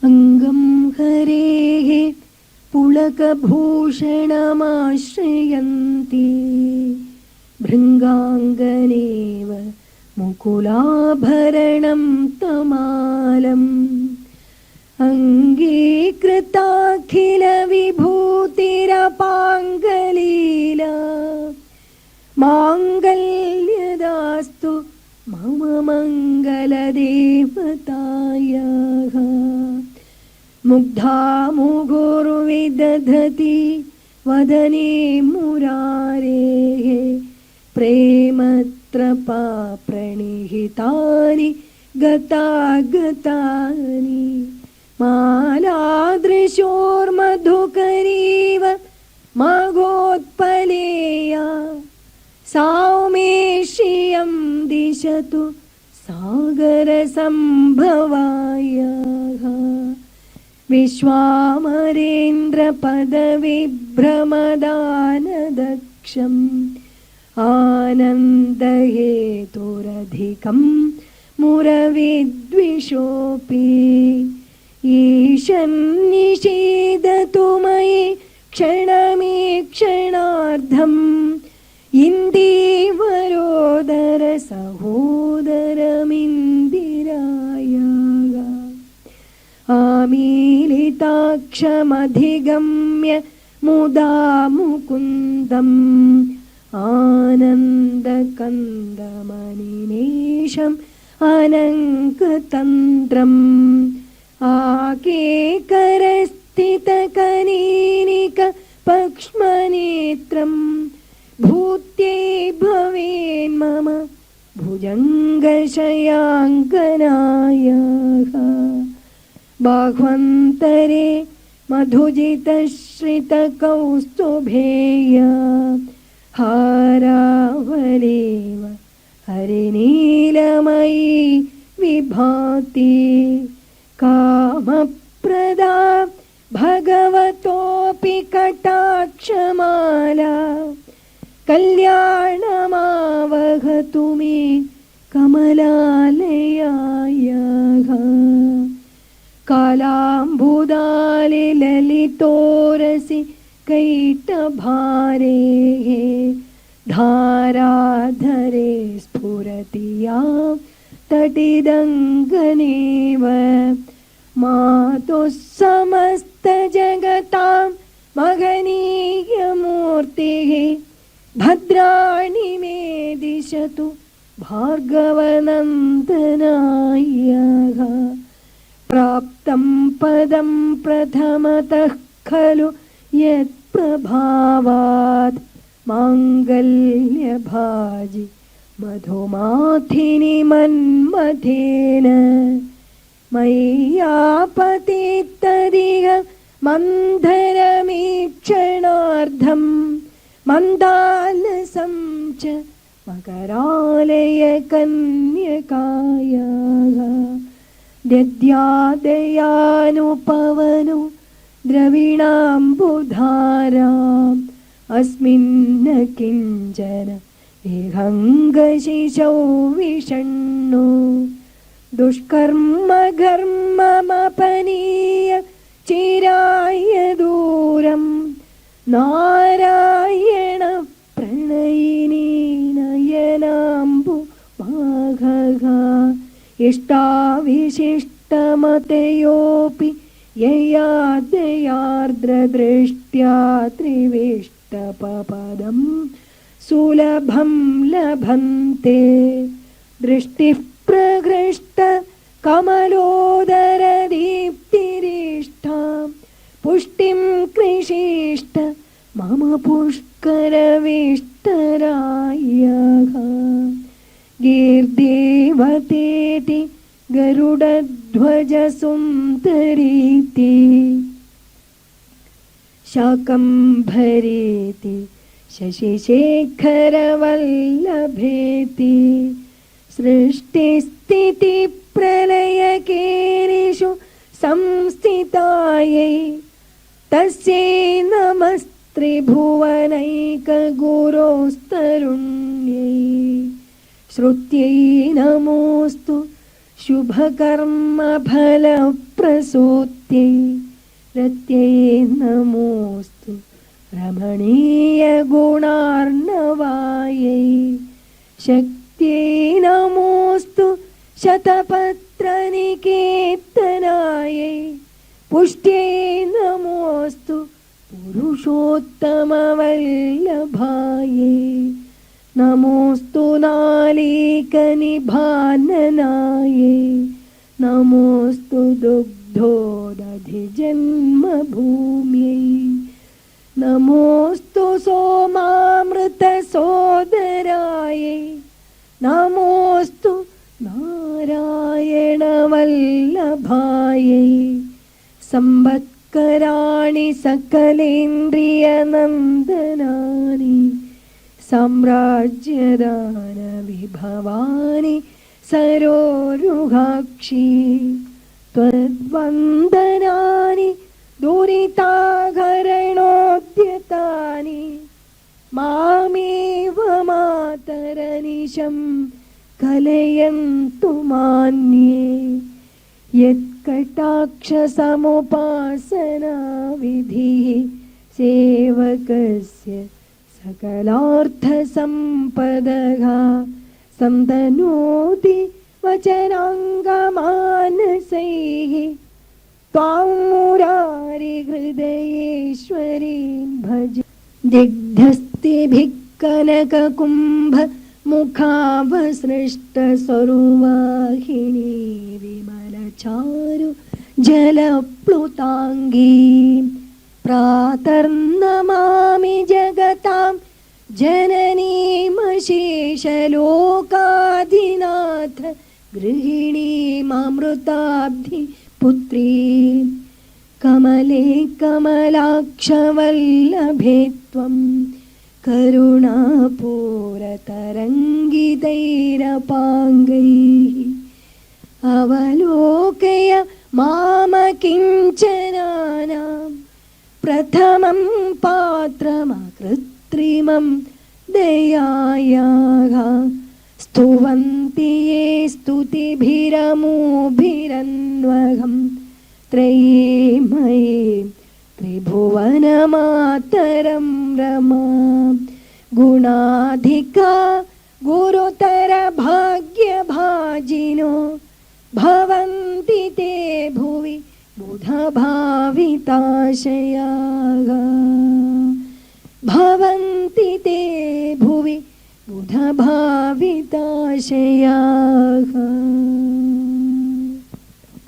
अंगं हरेः पुलकभूषणमाश्रयन्ति भृङ्गाङ्गनेव मुकुलाभरणं तमालम् अङ्गीकृताखिलविभूतिरपाङ्गलीला माङ्गल्यदास्तु मम मङ्गलदेवतायाः। मुग्धा मुहुर्विदधति वदने मुरारेः प्रेमत्रपा प्रणिहितानि गतागतानि मालादृशोर्मधुकरीव मघोत्पलेया सौमेष्यं दिशतु सागरसम्भवायाः। विश्वामरेन्द्रपदविभ्रमदानदक्षम् आनन्दहेतुरधिकं मुरविद्विषोऽपि ईशन्निषेदतु मयि क्षणमीक्षणार्धम् इन्दीवरोदर सहोदरमिन्दिरायाः। आमीलिताक्षमधिगम्य मुदा मुकुन्दम् आनन्दकन्दमनिमेषम् अनङ्कतन्त्रम् आकेकरस्थितकनीनिक पक्ष्मनेत्रम् भूत्यै भवेन्मम भुजङ्गशयाङ्कनायाः। बाह्वन्तरे मधुजितश्रितकौस्तुभेया हारावलेव हरिनीलमयी विभाति कामप्रदा भगवतोऽपि कटाक्षमाला कल्याणमावहतु मे कमलालयायाः। कालाम्बुदालिललितोरसि कैटभारेः धाराधरे स्फुरति या तटिदङ्गनेव मातुः समस्तजगतां महनीयमूर्तिः भद्राणि मे दिशतु भार्गवनन्दनायाः। प्राप्तं पदं प्रथमतः खलु यत्प्रभावात् माङ्गल्यभाजि मधुमाथिनि मन्मथेन मय्यापतित्तदिह मन्धरमीक्षणार्धम् मन्दालसं च मकरालयकन्यकायाः। दद्यादयानुपवनो द्रविणाम्बुधाराम् अस्मिन् किञ्चन विहङ्गशिशौ विषण्णो दुष्कर्म घर्ममपनीय चिराय दूरम् नारायण प्रणयिनी नयनाम्बु माघः। इष्टाविशिष्टमतयोऽपि यया दयार्द्रदृष्ट्या त्रिविष्टपपदं सुलभं लभन्ते। दृष्टिः प्रहृष्ट कमलोदरदीप्तिरिष्टा पुष्टिं कृषिष्ट मम पुष्करविष्टरायः। गीर्देवतेति गरुडध्वजसुन्दरीति शाकम्भरेति शशिशेखरवल्लभेति सृष्टिस्थितिप्रलयकेलिषु संस्थितायै तस्यै नमस्त्रिभुवनैकगुरोस्तरुण्यै। श्रुत्यै नमोऽस्तु शुभकर्मफलप्रदायै प्रसूत्यै रत्यै नमोऽस्तु रमणीयगुणार्णवायै शक्त्यै नमोऽस्तु शतपत्रनिकेतनायै पुष्ट्यै नमोऽस्तु पुरुषोत्तमवल्लभायै नमोऽस्तु नालीकनिभाननायै नमोऽस्तु दुग्धोदधिजन्मभूम्यै नमोऽस्तु सोमामृतसोदरायै नमोऽस्तु नारायणवल्लभायै संवत्कराणि सकलेन्द्रियनन्दनानि साम्राज्यदानविभवानि सरोरुहाक्षी त्वद्वन्दनानि दुरिताघरणोद्यतानि मामेव मातरनिशं कलयन्तु मान्ये यत्कटाक्षसमुपासना विधिः सेवकस्य सकलार्थसम्पदः सन्तनोति वचनाङ्गमानसैः त्वां मुरारिहृदयेश्वरीं भज दिग्धस्तिभिः कनककुम्भ मुखावसृष्टसरुवाहिनी विमलचारु जलप्लुताङ्गी प्रातर्नमामि जगतां जननीमशेषलोकाधिनाथ गृहिणीममृताब्धि पुत्री कमले कमलाक्षवल्लभे त्वं करुणापूरतरङ्गितैरपाङ्गैः अवलोकय मामकिञ्चनानां प्रथमं पात्रमकृत्रिमं दयायाः स्तुवन्ति ये स्तुतिभिरमूभिरन्वहं त्रयीमये त्रिभुवनमातरं रमां गुणाधिका गुरुतरभाग्यभाजिनो भवन्ति ते भुवि बुधभाविताशयाः भवन्ति ते भुवि बुधभाविताशयाः।